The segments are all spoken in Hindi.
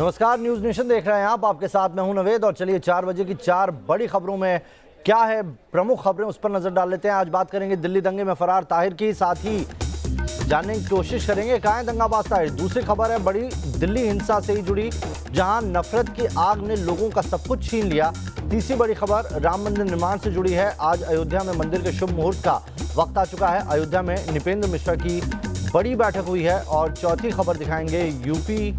नमस्कार, न्यूज नेशन देख रहे हैं आप। आपके साथ मैं हूं नवेद और चलिए 4 बजे की 4 बड़ी खबरों में क्या है प्रमुख खबरें उस पर नजर डाल लेते हैं। आज बात करेंगे दिल्ली दंगे में फरार ताहिर की, साथ ही जानने की कोशिश करेंगे कहां है दंगाबाज ताहिर। दूसरी खबर है बड़ी दिल्ली हिंसा से ही जुड़ी, जहां नफरत की आग ने लोगों का सब कुछ छीन लिया। तीसरी बड़ी खबर राम मंदिर निर्माण से जुड़ी है। आज अयोध्या में मंदिर के शुभ मुहूर्त का वक्त आ चुका है। अयोध्या में नृपेंद्र मिश्रा की बड़ी बैठक हुई है। और चौथी खबर दिखाएंगे यूपी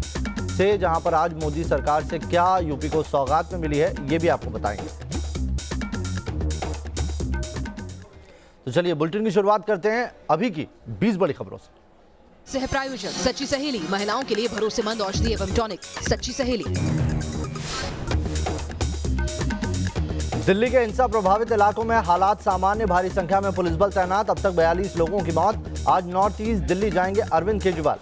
से, जहां पर आज मोदी सरकार से क्या यूपी को सौगात में मिली है, ये भी आपको बताएंगे। तो चलिए बुलेटिन की शुरुआत करते हैं अभी की 20 बड़ी खबरों से। सह प्रायोजक सच्ची सहेली, महिलाओं के लिए भरोसेमंद औषधि एवं टॉनिक सच्ची सहेली। दिल्ली के हिंसा प्रभावित इलाकों में हालात सामान्य, भारी संख्या में पुलिस बल तैनात। अब तक 42 लोगों की मौत। आज नॉर्थ ईस्ट दिल्ली जाएंगे अरविंद केजरीवाल।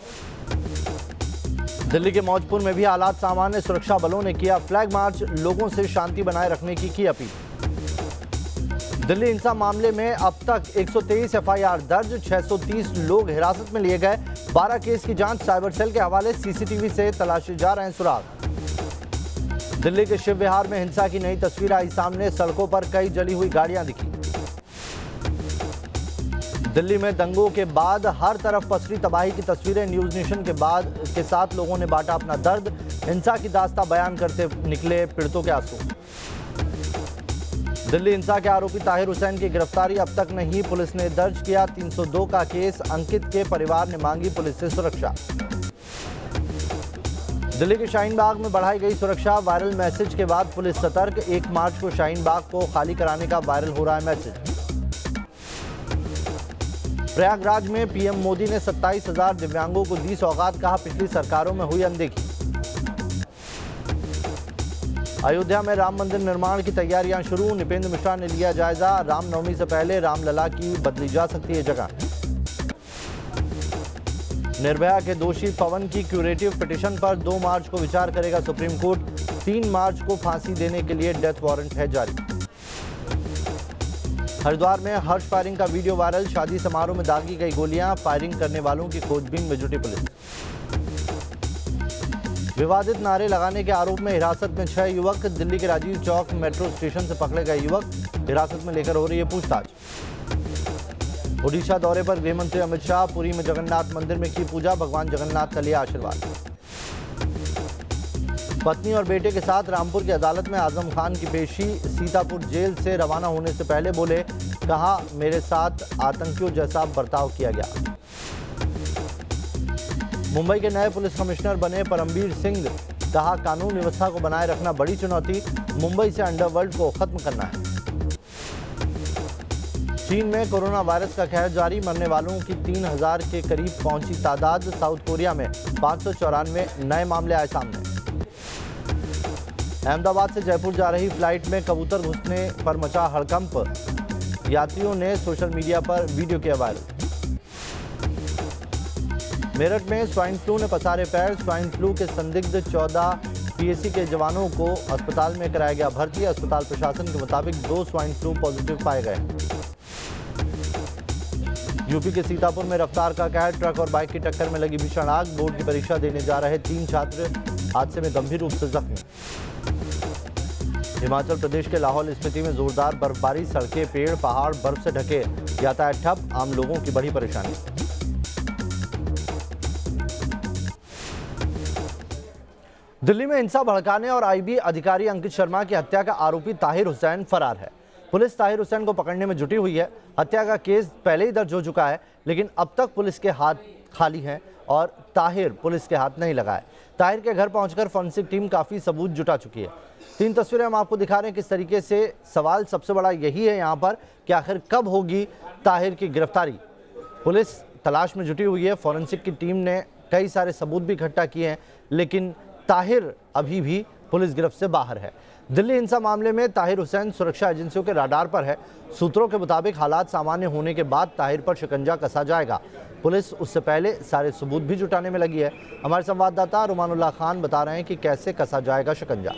दिल्ली के मौजपुर में भी हालात सामान्य, सुरक्षा बलों ने किया फ्लैग मार्च, लोगों से शांति बनाए रखने की अपील। दिल्ली हिंसा मामले में अब तक 123 एफआईआर दर्ज, 630 लोग हिरासत में लिए गए। 12 केस की जांच साइबर सेल के हवाले, सीसीटीवी से तलाशे जा रहे हैं सुराग। दिल्ली के शिव विहार में हिंसा की नई तस्वीर आई सामने, सड़कों पर कई जली हुई गाड़ियां दिखी। दिल्ली में दंगों के बाद हर तरफ पसरी तबाही की तस्वीरें। न्यूज नेशन के साथ लोगों ने बांटा अपना दर्द, हिंसा की दास्तां बयान करते निकले पीड़ितों के आंसू। दिल्ली हिंसा के आरोपी ताहिर हुसैन की गिरफ्तारी अब तक नहीं, पुलिस ने दर्ज किया 302 का केस। अंकित के परिवार ने मांगी पुलिस से सुरक्षा। दिल्ली के शाहीन बाग में बढ़ाई गई सुरक्षा, वायरल मैसेज के बाद पुलिस सतर्क। 1 मार्च को शाहीन बाग को खाली कराने का वायरल हो रहा है मैसेज। प्रयागराज में पीएम मोदी ने 27,000 दिव्यांगों को दी सौगात, कहा पिछली सरकारों में हुई अनदेखी। अयोध्या में राम मंदिर निर्माण की तैयारियां शुरू, नृपेंद्र मिश्रा ने लिया जायजा। रामनवमी से पहले रामलला की बदली जा सकती है जगह। निर्भया के दोषी पवन की क्यूरेटिव पिटीशन पर 2 मार्च को विचार करेगा सुप्रीम कोर्ट। 3 मार्च को फांसी देने के लिए डेथ वारंट है जारी। हरिद्वार में हर्ष फायरिंग का वीडियो वायरल, शादी समारोह में दागी गई गोलियां, फायरिंग करने वालों की खोजबीन में जुटी पुलिस। विवादित नारे लगाने के आरोप में हिरासत में 6 युवक। दिल्ली के राजीव चौक मेट्रो स्टेशन से पकड़े गए युवक, हिरासत में लेकर हो रही है पूछताछ। ओडिशा दौरे पर गृह मंत्री अमित शाह, पुरी में जगन्नाथ मंदिर में की पूजा, भगवान जगन्नाथ का लिया आशीर्वाद। पत्नी और बेटे के साथ रामपुर की अदालत में आजम खान की पेशी, सीतापुर जेल से रवाना होने से पहले बोले, कहा मेरे साथ आतंकियों जैसा बर्ताव किया गया। मुंबई के नए पुलिस कमिश्नर बने परमबीर सिंह, कहा कानून व्यवस्था को बनाए रखना बड़ी चुनौती, मुंबई से अंडरवर्ल्ड को खत्म करना है। चीन में कोरोना वायरस का कहर जारी, मरने वालों की 3000 के करीब पहुंची तादाद। साउथ कोरिया में 594 नए मामले आए सामने। अहमदाबाद से जयपुर जा रही फ्लाइट में कबूतर घुसने पर मचा हड़कंप, यात्रियों ने सोशल मीडिया पर वीडियो किया वायरल। मेरठ में स्वाइन फ्लू ने पसारे पैर, स्वाइन फ्लू के संदिग्ध 14 पीएसी के जवानों को अस्पताल में कराया गया भर्ती। अस्पताल प्रशासन के मुताबिक 2 स्वाइन फ्लू पॉजिटिव पाए गए। यूपी के सीतापुर में रफ्तार का कहर, ट्रक और बाइक की टक्कर में लगी भीषण आग। बोर्ड की परीक्षा देने जा रहे 3 छात्र हादसे में गंभीर रूप से जख्मी। हिमाचल प्रदेश के लाहौल स्पीति में जोरदार बर्फबारी, सड़कें, पेड़, पहाड़ बर्फ से ढके, यातायात ठप, आम लोगों की बड़ी परेशानी। दिल्ली में हिंसा भड़काने और आईबी अधिकारी अंकित शर्मा की हत्या का आरोपी ताहिर हुसैन फरार है। पुलिस ताहिर हुसैन को पकड़ने में जुटी हुई है। हत्या का केस पहले ही दर्ज हो चुका है, लेकिन अब तक पुलिस के हाथ खाली हैं और ताहिर पुलिस के हाथ नहीं लगा है। ताहिर के घर पहुंचकर फोरेंसिक टीम काफी सबूत जुटा चुकी है। 3 तस्वीरें हम आपको दिखा रहे हैं किस तरीके से। सवाल सबसे बड़ा यही है यहाँ पर कि आखिर कब होगी ताहिर की गिरफ्तारी। पुलिस तलाश में जुटी हुई है। फोरेंसिक की टीम ने कई सारे सबूत भी इकट्ठा किए हैं, लेकिन ताहिर अभी भी पुलिस गिरफ्त से बाहर है। दिल्ली हिंसा मामले में ताहिर हुसैन सुरक्षा एजेंसियों के राडार पर है। सूत्रों के मुताबिक हालात सामान्य होने के बाद ताहिर पर शिकंजा कसा जाएगा। पुलिस उससे पहले सारे सबूत भी जुटाने में लगी है। हमारे संवाददाता रुमानुल्लाह खान बता रहे हैं कि कैसे कसा जाएगा शिकंजा।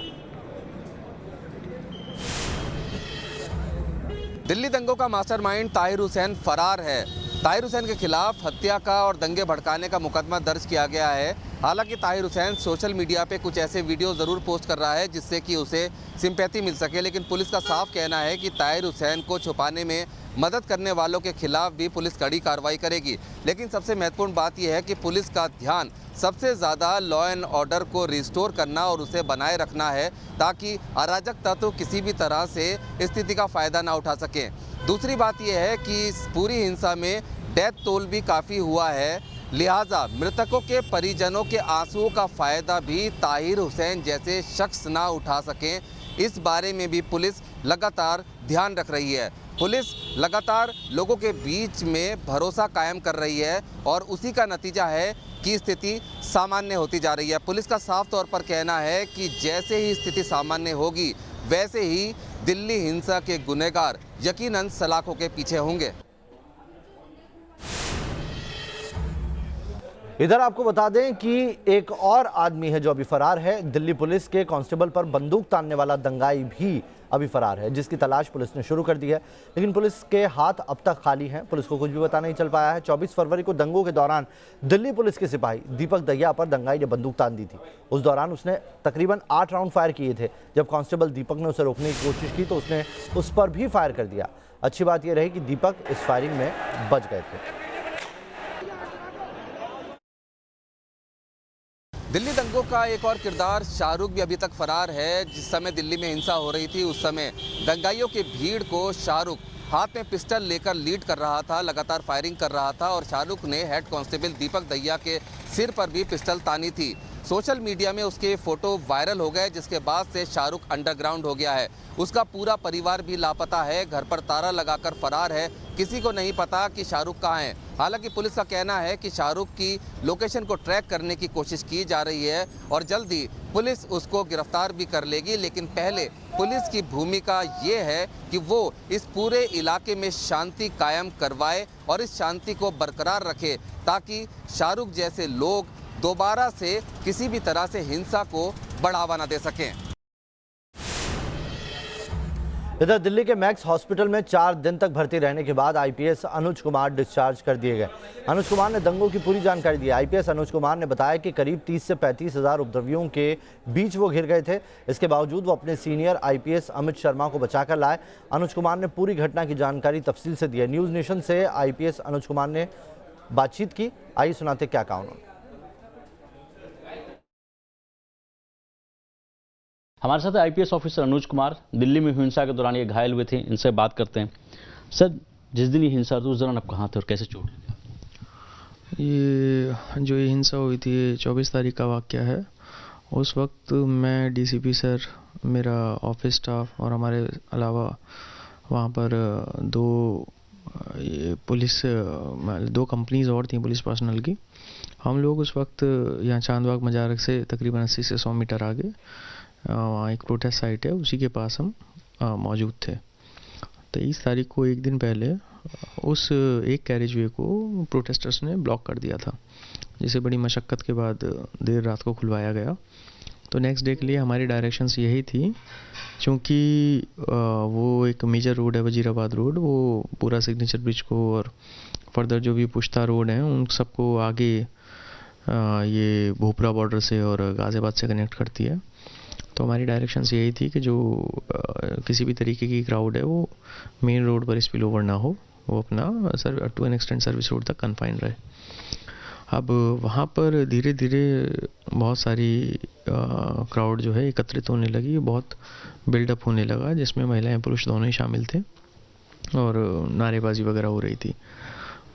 दिल्ली दंगों का मास्टरमाइंड ताहिर हुसैन फरार है। ताहिर हुसैन के खिलाफ हत्या का और दंगे भड़काने का मुकदमा दर्ज किया गया है। हालांकि ताहिर हुसैन सोशल मीडिया पे कुछ ऐसे वीडियो ज़रूर पोस्ट कर रहा है जिससे कि उसे सिंपैथी मिल सके, लेकिन पुलिस का साफ कहना है कि ताहिर हुसैन को छुपाने में मदद करने वालों के खिलाफ भी पुलिस कड़ी कार्रवाई करेगी। लेकिन सबसे महत्वपूर्ण बात यह है कि पुलिस का ध्यान सबसे ज़्यादा लॉ एंड ऑर्डर को रिस्टोर करना और उसे बनाए रखना है, ताकि अराजक तत्व किसी भी तरह से स्थिति का फ़ायदा ना उठा सकें। दूसरी बात यह है कि इस पूरी हिंसा में डेथ टोल भी काफ़ी हुआ है, लिहाजा मृतकों के परिजनों के आंसुओं का फ़ायदा भी ताहिर हुसैन जैसे शख्स ना उठा सकें, इस बारे में भी पुलिस लगातार ध्यान रख रही है। पुलिस लगातार लोगों के बीच में भरोसा कायम कर रही है और उसी का नतीजा है कि स्थिति सामान्य होती जा रही है। पुलिस का साफ तौर पर कहना है कि जैसे ही स्थिति सामान्य होगी वैसे ही दिल्ली हिंसा के गुनहगार यकीनन सलाखों के पीछे होंगे। इधर आपको बता दें कि एक और आदमी है जो अभी फरार है। दिल्ली पुलिस के कांस्टेबल पर बंदूक तानने वाला दंगाई भी अभी फरार है, जिसकी तलाश पुलिस ने शुरू कर दी है, लेकिन पुलिस के हाथ अब तक खाली हैं। पुलिस को कुछ भी पता नहीं चल पाया है। 24 फरवरी को दंगों के दौरान दिल्ली पुलिस के सिपाही दीपक दहिया पर दंगाई ने बंदूक तान दी थी। उस दौरान उसने तकरीबन 8 राउंड फायर किए थे। जब कांस्टेबल दीपक ने उसे रोकने की कोशिश की तो उसने उस पर भी फायर कर दिया। अच्छी बात यह रही कि दीपक इस फायरिंग में बच गए थे। दिल्ली दंगों का एक और किरदार शाहरुख भी अभी तक फरार है। जिस समय दिल्ली में हिंसा हो रही थी उस समय दंगाइयों की भीड़ को शाहरुख हाथ में पिस्टल लेकर लीड कर रहा था, लगातार फायरिंग कर रहा था और शाहरुख ने हेड कांस्टेबल दीपक दहिया के सिर पर भी पिस्टल तानी थी। सोशल मीडिया में उसके फोटो वायरल हो गए, जिसके बाद से शाहरुख अंडरग्राउंड हो गया है। उसका पूरा परिवार भी लापता है, घर पर ताला लगाकर फरार है, किसी को नहीं पता कि शाहरुख कहाँ है। हालांकि पुलिस का कहना है कि शाहरुख की लोकेशन को ट्रैक करने की कोशिश की जा रही है और जल्द ही पुलिस उसको गिरफ्तार भी कर लेगी। लेकिन पहले पुलिस की भूमिका ये है कि वो इस पूरे इलाके में शांति कायम करवाए और इस शांति को बरकरार रखे, ताकि शाहरुख जैसे लोग दोबारा से किसी भी तरह से हिंसा को बढ़ावा न दे सकें। इधर दिल्ली के मैक्स हॉस्पिटल में 4 दिन तक भर्ती रहने के बाद आईपीएस अनुज कुमार डिस्चार्ज कर दिए गए। अनुज कुमार ने दंगों की पूरी जानकारी दी। आईपीएस अनुज कुमार ने बताया कि करीब 30 से 35 हज़ार उपद्रवियों के बीच वो घिर गए थे। इसके बावजूद वो अपने सीनियर आईपीएस अमित शर्मा को बचाकर लाए। अनुज कुमार ने पूरी घटना की जानकारी तफसील से दी है। न्यूज़ नेशन से आईपीएस अनुज कुमार ने बातचीत की। आइए सुनाते क्या कहा उन्होंने। हमारे साथ आईपीएस ऑफिसर अनुज कुमार, दिल्ली में हिंसा के दौरान ये घायल हुए थे, इनसे बात करते हैं। सर, जिस दिन ये हिंसा हुई उस दौरान आप कहाँ थे और कैसे चोट लगी? ये हिंसा हुई थी 24 तारीख का वाक़या है। उस वक्त मैं डीसीपी सर, मेरा ऑफिस स्टाफ और हमारे अलावा वहाँ पर दो कंपनीज और थी पुलिस पर्सनल की। हम लोग उस वक्त यहाँ चांदबाग मजारक से तकरीबन 80 से 100 मीटर आगे वहाँ एक प्रोटेस्ट साइट है, उसी के पास हम मौजूद थे। 23 तारीख को एक दिन पहले उस एक कैरेज वे को प्रोटेस्टर्स ने ब्लॉक कर दिया था, जिसे बड़ी मशक्क़त के बाद देर रात को खुलवाया गया। तो नेक्स्ट डे के लिए हमारी डायरेक्शंस यही थी, क्योंकि वो एक मेजर रोड है वजीराबाद रोड, वो पूरा सिग्नेचर ब्रिज को और फर्दर जो भी पुश्ता रोड हैं उन सबको आगे ये भोपरा बॉर्डर से और गाज़ियाबाद से कनेक्ट करती है। तो हमारी डायरेक्शंस यही थी कि जो किसी भी तरीके की क्राउड है वो मेन रोड पर स्पिल ओवर ना हो, वो अपना to an extent service road तक कन्फाइन रहे। अब वहाँ पर धीरे धीरे बहुत सारी क्राउड जो है एकत्रित होने लगी, बहुत बिल्डअप होने लगा, जिसमें महिलाएं पुरुष दोनों ही शामिल थे और नारेबाजी वगैरह हो रही थी।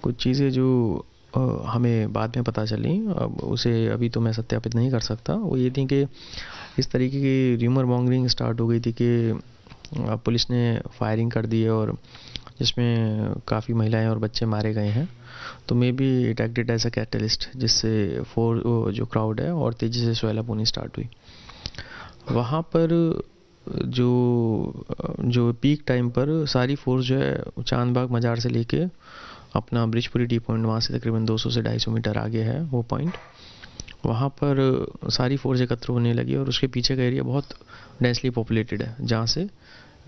कुछ चीज़ें जो हमें बाद में पता चली, अब उसे अभी तो मैं सत्यापित नहीं कर सकता, वो ये थी कि इस तरीके की र्यूमर मॉन्गरिंग स्टार्ट हो गई थी कि पुलिस ने फायरिंग कर दी है और जिसमें काफ़ी महिलाएं और बच्चे मारे गए हैं। तो maybe it acted as a catalyst, जिससे जो क्राउड है और तेज़ी से स्वेल अप होनी स्टार्ट हुई। वहाँ पर जो पीक टाइम पर सारी फोर्स जो है चांदबाग मजार से लेके अपना ब्रिजपुरी टी पॉइंट, वहाँ से तकरीबन 200 से 250 मीटर आगे है वो पॉइंट, वहाँ पर सारी फोर्स एकत्र होने लगी और उसके पीछे का एरिया बहुत डेंसली पॉपुलेटेड है, जहाँ से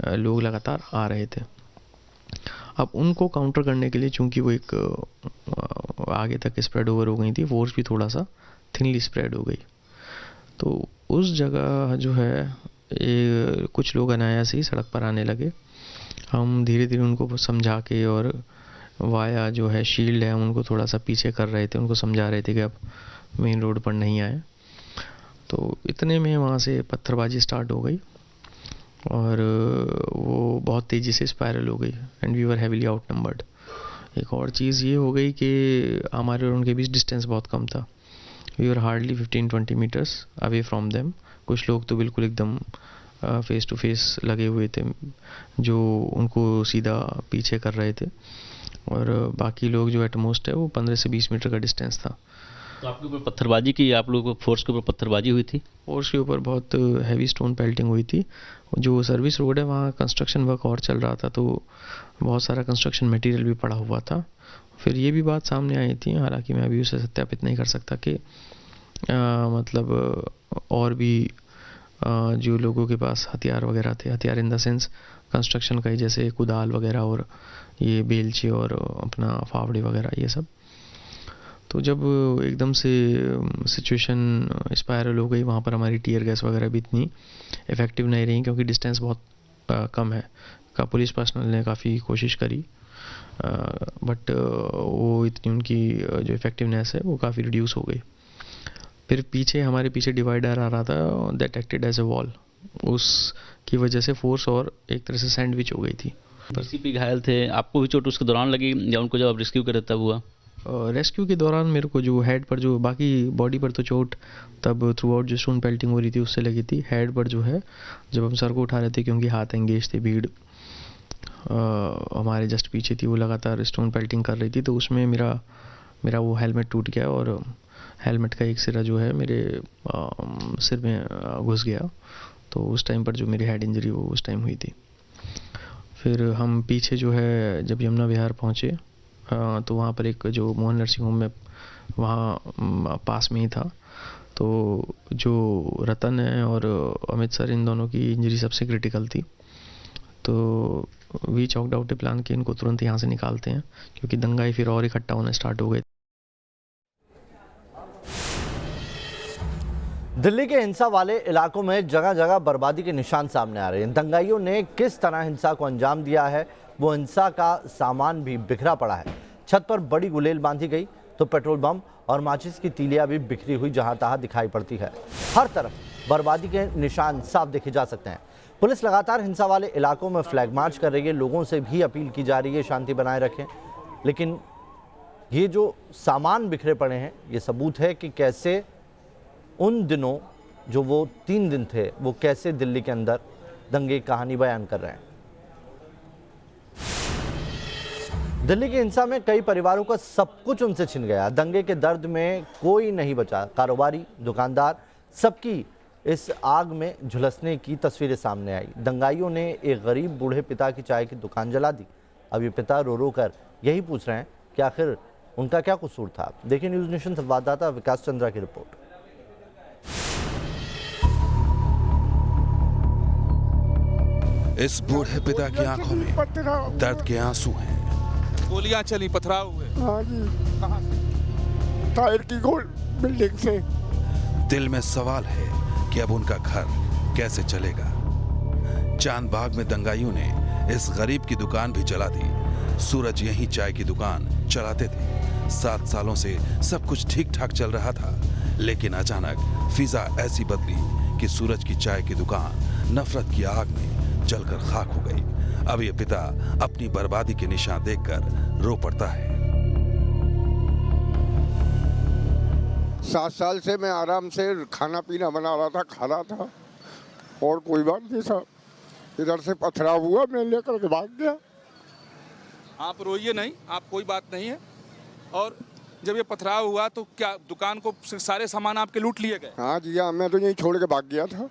लोग लगातार आ रहे थे। अब उनको काउंटर करने के लिए, चूंकि वो एक आगे तक स्प्रेड ओवर हो गई थी, फोर्स भी थोड़ा सा थिनली स्प्रेड हो गई। तो उस जगह जो है कुछ लोग अनायास ही सड़क पर आने लगे। हम धीरे धीरे उनको समझा के और वाया जो है शील्ड है उनको थोड़ा सा पीछे कर रहे थे, उनको समझा रहे थे कि अब मेन रोड पर नहीं आए। तो इतने में वहाँ से पत्थरबाजी स्टार्ट हो गई और वो बहुत तेज़ी से स्पायरल हो गई and we were heavily outnumbered. एक और चीज़ ये हो गई कि हमारे और उनके बीच डिस्टेंस बहुत कम था। We were hardly 15-20 meters away from them. कुछ लोग तो बिल्कुल एकदम फेस टू फेस लगे हुए थे जो उनको सीधा पीछे कर रहे थे, और बाकी लोग जो एटमोस्ट है वो 15 से 20 मीटर का डिस्टेंस था। तो आपके ऊपर पत्थरबाजी की, आप लोगों को फोर्स के ऊपर पत्थरबाजी हुई थी? फोर्स के ऊपर बहुत हैवी स्टोन पेल्टिंग हुई थी। जो सर्विस रोड है वहाँ कंस्ट्रक्शन वर्क और चल रहा था, तो बहुत सारा कंस्ट्रक्शन मटेरियल भी पड़ा हुआ था। फिर ये भी बात सामने आई थी, हालांकि मैं अभी उसे सत्यापित नहीं कर सकता कि मतलब और भी जो लोगों के पास हथियार वगैरह थे, हथियार इन द सेंस कंस्ट्रक्शन का ही, जैसे कुदाल वगैरह और ये बेलचे और अपना फावड़े वगैरह ये सब। तो जब एकदम से सिचुएशन स्पायरल हो गई, वहाँ पर हमारी टीयर गैस वगैरह भी इतनी इफ़ेक्टिव नहीं रही क्योंकि डिस्टेंस बहुत कम है। पुलिस पर्सनल ने काफ़ी कोशिश करी बट वो इतनी उनकी जो इफ़ेक्टिवनेस है वो काफ़ी रिड्यूस हो गई। फिर पीछे हमारे पीछे डिवाइडर आ रहा था, that acted as a wall. उसकी वजह से फोर्स और एक तरह से सैंडविच हो गई थी। सीपी घायल थे, आपको भी चोट उसके दौरान लगी या उनको जब आप रेस्क्यू करे तब हुआ? रेस्क्यू के दौरान मेरे को जो हेड पर, जो बाकी बॉडी पर तो चोट तब थ्रू आउट जो स्टोन पेल्टिंग हो रही थी उससे लगी थी। हेड पर जो है जब हम सर को उठा रहे थे क्योंकि हाथ एंगेज थे, भीड़ हमारे जस्ट पीछे थी, वो लगातार स्टोन पेल्टिंग कर रही थी, तो उसमें मेरा वो हेलमेट टूट गया और हेलमेट का एक सिरा जो है मेरे सिर में घुस गया। तो उस टाइम पर जो मेरी हेड इंजरी वो उस टाइम हुई थी। फिर हम पीछे जो है जब यमुना विहार पहुँचे तो वहाँ पर एक जो मोहन नर्सिंग होम में वहाँ पास में ही था, तो जो रतन है और अमित सर, इन दोनों की इंजरी सबसे क्रिटिकल थी। तो we chalked out a plan कि इनको तुरंत यहाँ से निकालते हैं क्योंकि दंगाई फिर और इकट्ठा होना स्टार्ट हो गए। दिल्ली के हिंसा वाले इलाकों में जगह जगह बर्बादी के निशान सामने आ रहे हैं। दंगाइयों ने किस तरह हिंसा को अंजाम दिया है, वो हिंसा का सामान भी बिखरा पड़ा है। छत पर बड़ी गुलेल बांधी गई तो पेट्रोल बम और माचिस की तीलियां भी बिखरी हुई जहां तहां दिखाई पड़ती है। हर तरफ बर्बादी के निशान साफ देखे जा सकते हैं। पुलिस लगातार हिंसा वाले इलाकों में फ्लैग मार्च कर रही है, लोगों से भी अपील की जा रही है शांति बनाए रखें। लेकिन ये जो सामान बिखरे पड़े हैं ये सबूत है कि कैसे उन दिनों जो वो 3 दिन थे वो कैसे दिल्ली के अंदर दंगे की कहानी बयान कर रहे हैं। दिल्ली की हिंसा में कई परिवारों का सब कुछ उनसे छिन गया। दंगे के दर्द में कोई नहीं बचा। कारोबारी, दुकानदार, सबकी इस आग में झुलसने की तस्वीरें सामने आई। दंगाइयों ने एक गरीब बूढ़े पिता की चाय की दुकान जला दी। अब ये पिता रो रो कर यही पूछ रहे हैं कि आखिर उनका क्या कसूर था। देखिए न्यूज़ नेशन संवाददाता विकास चंद्रा की रिपोर्ट। इस बूढ़े पिता की आंखों में दर्द के आंसू हैं। गोलियां चली, पथराव हुए। हाँ जी, कहाँ से? टायर की गोल बिल्डिंग से। दिल में सवाल है कि अब उनका घर कैसे चलेगा। चांदबाग में दंगाइयों ने इस गरीब की दुकान भी जला दी। सूरज यही चाय की दुकान चलाते थे। 7 सालों से सब कुछ ठीक ठाक चल रहा था, लेकिन अचानक फिजा ऐसी बदली कि सूरज की चाय की दुकान नफरत की आग में जलकर खाक हो गई। अब ये पिता अपनी बर्बादी के निशान देखकर रो पड़ता है। 7 साल से मैं आराम से खाना पीना बना रहा था, खा रहा था और कोई बात नहीं साहब। इधर से पथराव हुआ, मैं लेकर के भाग गया। आप रोइए नहीं, आप कोई बात नहीं है। और जब ये पथराव हुआ तो क्या दुकान को सारे सामान आपके लूट लिए गए? हाँ जी हाँ, मैं तो यहीं छोड़ के भाग गया था।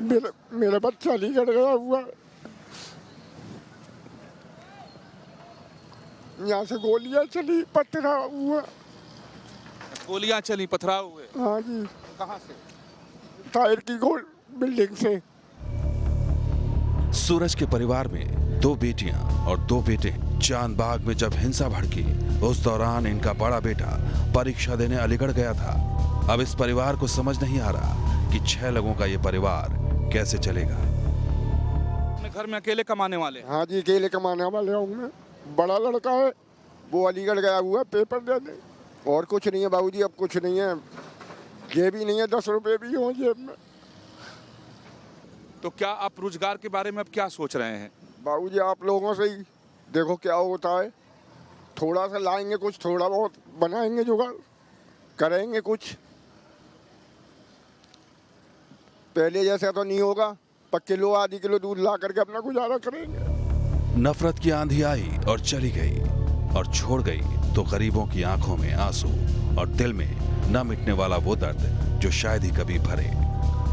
मेरा बच्चा नहीं कट गया हुआ। यहाँ से गोलियां चली, पथराव हुआ। गोलियां चली, पथराव हुए। हाँ जी। कहाँ से? टायर की गोल बिल्डिंग से। सूरज के परिवार में 2 बेटियां और 2 बेटे। चांदबाग में जब हिंसा भड़की उस दौरान इनका बड़ा बेटा परीक्षा देने अलीगढ़ गया था। अब इस परिवार को समझ नहीं आ रहा कि 6 लोगों का ये परिवार कैसे चलेगा। अपने घर में अकेले कमाने वाले हैं। हाँ जी, अकेले कमाने वाले हूँ मैं। बड़ा लड़का है, वो अलीगढ़ गया हुआ है पेपर देने, और कुछ नहीं है बाबूजी। अब कुछ नहीं है, जेब भी नहीं है, 10 रुपए भी हो जेब में। तो क्या आप रोजगार के बारे में अब क्या सोच रहे हैं? बाबूजी आप लोगों से ही देखो क्या होता है, थोड़ा सा लाएंगे, कुछ थोड़ा बहुत बनाएंगे, जुगाड़ करेंगे कुछ। पहले जैसा तो नहीं होगा, पर किलो आधी किलो दूध ला करके अपना गुजारा करेंगे। नफरत की आंधी आई और चली गई, और छोड़ गई तो गरीबों की आंखों में आंसू और दिल में न मिटने वाला वो दर्द जो शायद ही कभी भरे।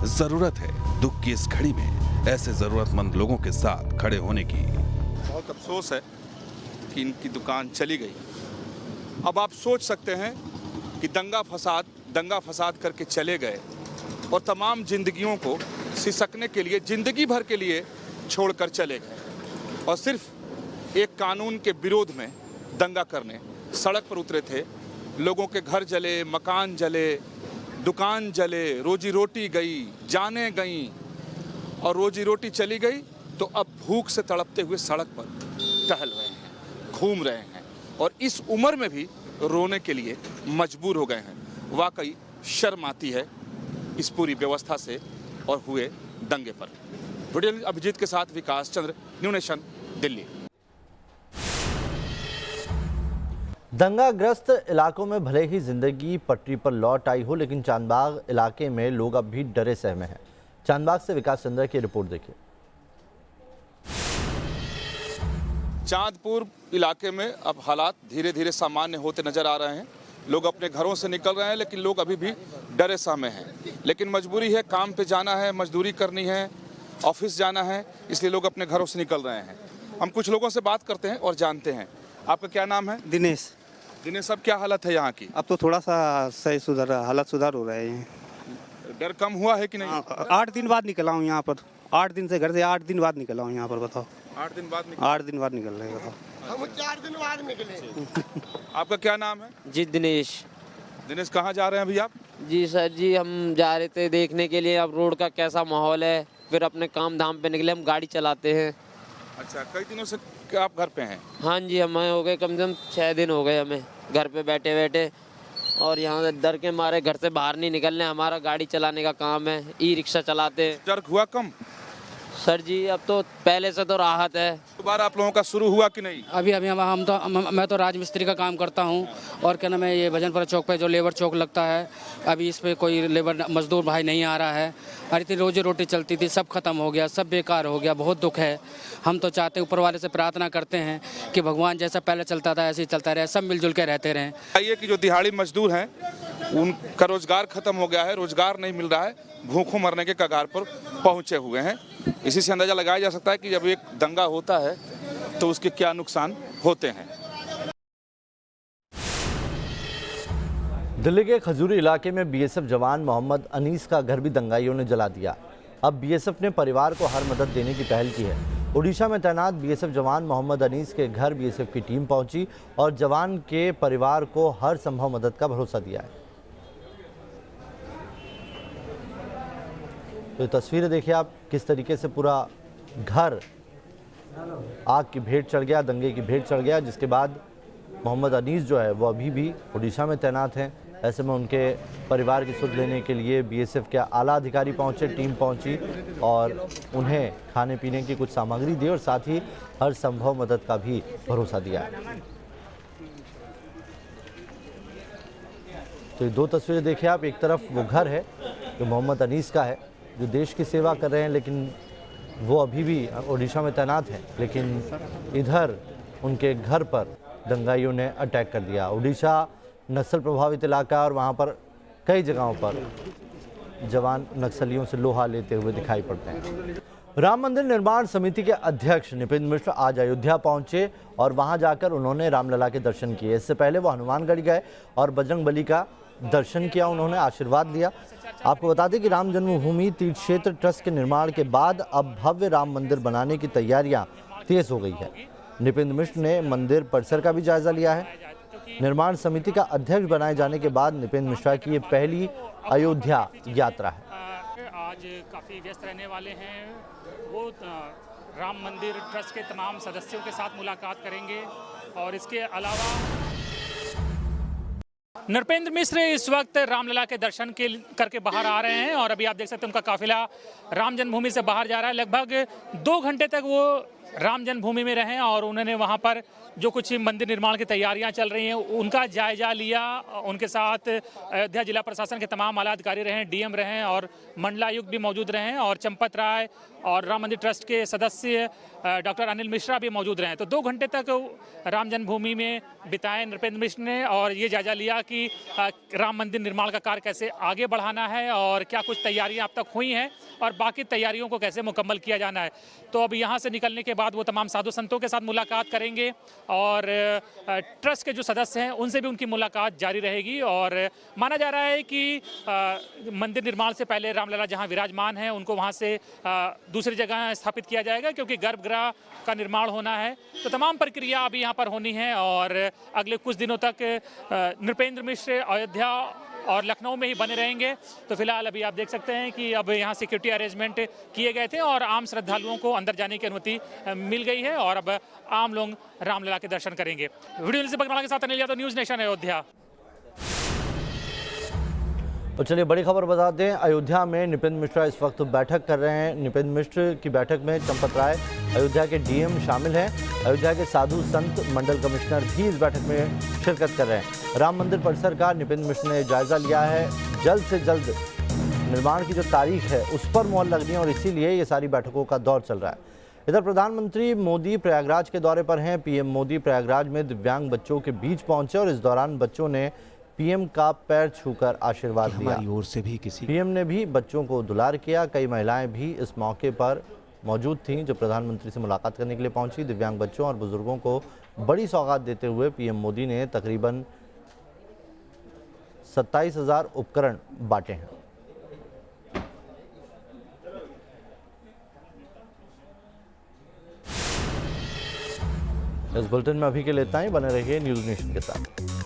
जरूरत है दुख की इस घड़ी में ऐसे जरूरतमंद लोगों के साथ खड़े होने की। बहुत अफसोस है कि इनकी दुकान चली गई। अब आप सोच सकते हैं कि दंगा फसाद करके चले गए और तमाम जिंदगियों को सिसकने के लिए, जिंदगी भर के लिए छोड़कर चले गए, और सिर्फ एक कानून के विरोध में दंगा करने सड़क पर उतरे थे। लोगों के घर जले, मकान जले, दुकान जले, रोजी रोटी गई, जाने गई, और रोजी रोटी चली गई तो अब भूख से तड़पते हुए सड़क पर टहल रहे हैं, घूम रहे हैं, और इस उम्र में भी रोने के लिए मजबूर हो गए हैं। वाकई शर्म आती है इस पूरी व्यवस्था से और हुए दंगे पर। वीडियो अभिजीत के साथ विकास चंद्र, न्यू नेशन, दिल्ली। दंगाग्रस्त इलाकों में भले ही जिंदगी पटरी पर लौट आई हो, लेकिन चांदबाग इलाके में लोग अब भी डरे सहमे हैं। चांदबाग से विकास चंद्र की रिपोर्ट देखिए। चांदपुर इलाके में अब हालात धीरे धीरे सामान्य होते नजर आ रहे हैं। लोग अपने घरों से निकल रहे हैं, लेकिन लोग अभी भी डरे सहमे हैं। लेकिन मजबूरी है, काम पे जाना है, मजदूरी करनी है, ऑफिस जाना है, इसलिए लोग अपने घरों से निकल रहे हैं। हम कुछ लोगों से बात करते हैं और जानते हैं। आपका क्या नाम है? दिनेश। दिनेश, अब क्या हालत है यहाँ की? अब तो थोड़ा सा सही सुधर रहा, हालत सुधार हो रहे हैं। डर कम हुआ है कि नहीं? 8 दिन बाद निकला हूँ यहाँ पर, 8 दिन से घर से 8 दिन बाद निकला हूँ यहाँ पर। बताओ 8 दिन बाद 8 दिन बाद निकल रहे हैं, बताओ। हम 4 दिन बाद निकले। आपका क्या नाम है? जी दिनेश। दिनेश, कहाँ जा रहे हैं अभी आप? जी सर जी, हम जा रहे थे देखने के लिए अब रोड का कैसा माहौल है, फिर अपने काम धाम पे निकले। हम गाड़ी चलाते हैं। अच्छा, कई दिनों से क्या आप घर पे हैं? हाँ जी, हमें हो गए कम से कम 6 दिन हो गए हमें घर पे बैठे बैठे, और यहाँ से डर के मारे घर से बाहर नहीं निकलने। हमारा गाड़ी चलाने का काम है, ई रिक्शा चलाते। डर हुआ कम? सर जी अब तो पहले से तो राहत है। दोबारा आप लोगों का शुरू हुआ कि नहीं? अभी मैं तो राजमिस्त्री का काम करता हूँ, और क्या नाम है, ये भजनपुरा चौक पे जो लेबर चौक लगता है, अभी इस पे कोई लेबर मजदूर भाई नहीं आ रहा है। और इतनी रोजी रोटी चलती थी, सब खत्म हो गया, सब बेकार हो गया। बहुत दुख है। हम तो चाहते ऊपर वाले से प्रार्थना करते हैं कि भगवान जैसा पहले चलता था ऐसे ही चलता रहे, सब मिलजुल के रहते रहें। ये कि जो दिहाड़ी मजदूर हैं उनका रोजगार खत्म हो गया है, रोजगार नहीं मिल रहा है, भूखों मरने के कगार पर पहुंचे हुए हैं। इसी से अंदाजा लगाया जा सकता है कि जब एक दंगा होता है तो उसके क्या नुकसान होते हैं। दिल्ली के खजूरी इलाके में बीएसएफ जवान मोहम्मद अनीस का घर भी दंगाइयों ने जला दिया। अब बीएसएफ ने परिवार को हर मदद देने की पहल की है। ओडिशा में तैनात बीएसएफ जवान मोहम्मद अनीस के घर बीएसएफ की टीम पहुंची और जवान के परिवार को हर संभव मदद का भरोसा दिया है। तो तस्वीरें देखिए आप, किस तरीके से पूरा घर आग की भेंट चढ़ गया, दंगे की भेंट चढ़ गया, जिसके बाद मोहम्मद अनीस जो है वो अभी भी ओडिशा में तैनात हैं। ऐसे में उनके परिवार की सुध लेने के लिए बीएसएफ के आला अधिकारी पहुंचे, टीम पहुंची और उन्हें खाने पीने की कुछ सामग्री दी और साथ ही हर संभव मदद का भी भरोसा दिया है। तो ये 2 तस्वीरें देखिए आप, एक तरफ वो घर है जो मोहम्मद अनीस का है, जो देश की सेवा कर रहे हैं, लेकिन वो अभी भी ओडिशा में तैनात हैं, लेकिन इधर उनके घर पर दंगाइयों ने अटैक कर दिया। ओडिशा नक्सल प्रभावित इलाका और वहाँ पर कई जगहों पर जवान नक्सलियों से लोहा लेते हुए दिखाई पड़ते हैं। राम मंदिर निर्माण समिति के अध्यक्ष निपिन मिश्र आज अयोध्या पहुंचे और वहां जाकर उन्होंने रामलला के दर्शन किए। इससे पहले वो हनुमानगढ़ गए और बजरंगबली का दर्शन किया, उन्होंने आशीर्वाद लिया। आपको बता दें कि राम जन्मभूमि तीर्थ क्षेत्र ट्रस्ट के निर्माण के बाद अब भव्य राम मंदिर बनाने की तैयारियां तेज हो गई है। निपिन मिश्र ने मंदिर परिसर का भी जायजा लिया है निर्माण समिति का अध्यक्ष बनाए जाने के बाद नृपेंद्र मिश्रा की ये पहली अयोध्या यात्रा है। आज काफ़ी व्यस्त रहने वाले हैं। वो राम मंदिर ट्रस्ट के तमाम सदस्यों के साथ मुलाकात करेंगे और इसके अलावा नृपेंद्र मिश्र इस वक्त रामलला के दर्शन करके बाहर आ रहे हैं और अभी आप देख सकते हैं उनका काफिला राम जन्मभूमि से बाहर जा रहा है। लगभग 2 घंटे तक वो राम जन्मभूमि में रहे और उन्होंने वहाँ पर जो कुछ मंदिर निर्माण की तैयारियां चल रही हैं उनका जायजा लिया। उनके साथ अयोध्या जिला प्रशासन के तमाम आला अधिकारी रहे, डीएम रहे और मंडलायुक्त भी मौजूद रहे और चंपत राय और राम मंदिर ट्रस्ट के सदस्य डॉक्टर अनिल मिश्रा भी मौजूद रहे। तो 2 घंटे तक राम जन्मभूमि में बिताए नृपेंद्र मिश्र ने और ये जायजा लिया कि राम मंदिर निर्माण का कार्य कैसे आगे बढ़ाना है और क्या कुछ तैयारियां अब तक हुई हैं और बाकी तैयारियों को कैसे मुकम्मल किया जाना है। तो अब यहाँ से निकलने के बाद वो तमाम साधु संतों के साथ मुलाकात करेंगे और ट्रस्ट के जो सदस्य हैं उनसे भी उनकी मुलाकात जारी रहेगी। और माना जा रहा है कि मंदिर निर्माण से पहले रामलला जहाँ विराजमान हैं उनको वहाँ से दूसरी जगह स्थापित किया जाएगा क्योंकि गर्भगृह का निर्माण होना है। तो तमाम प्रक्रिया अभी यहाँ पर होनी है और अगले कुछ दिनों तक नृपेंद्र मिश्र अयोध्या और लखनऊ में ही बने रहेंगे। तो फिलहाल अभी आप देख सकते हैं कि अब यहाँ सिक्योरिटी अरेंजमेंट किए गए थे और आम श्रद्धालुओं को अंदर जाने की अनुमति मिल गई है और अब आम लोग रामलला के दर्शन करेंगे। वीडियो से बगमाला के साथ अनिल यादव, न्यूज़ नेशन अयोध्या। तो चलिए बड़ी खबर बता दें, अयोध्या में नृपेंद्र मिश्रा इस वक्त बैठक कर रहे हैं। नृपेंद्र मिश्र की बैठक में चंपत राय अयोध्या के डीएम शामिल हैं। अयोध्या के साधु संत मंडल कमिश्नर भी इस बैठक में शिरकत कर रहे हैं। राम मंदिर परिसर का नृपेंद्र मिश्र ने जायजा लिया है। जल्द से जल्द निर्माण की जो तारीख है उस पर मोहर लगनी है और इसीलिए ये सारी बैठकों का दौर चल रहा है। इधर प्रधानमंत्री मोदी प्रयागराज के दौरे पर हैं। पीएम मोदी प्रयागराज में दिव्यांग बच्चों के बीच पहुंचे और इस दौरान बच्चों ने पीएम का पैर छूकर आशीर्वाद दिया। हमारी ओर से भी पीएम ने भी बच्चों को दुलार किया। कई महिलाएं भी इस मौके पर मौजूद थीं जो प्रधानमंत्री से मुलाकात करने के लिए पहुंची। दिव्यांग बच्चों और बुजुर्गों को बड़ी सौगात देते हुए पीएम मोदी ने तकरीबन 27,000 उपकरण बांटे हैं। इस बुलेटिन में अभी के लिए इतना ही। बने रहिए न्यूज़ नेशन के साथ।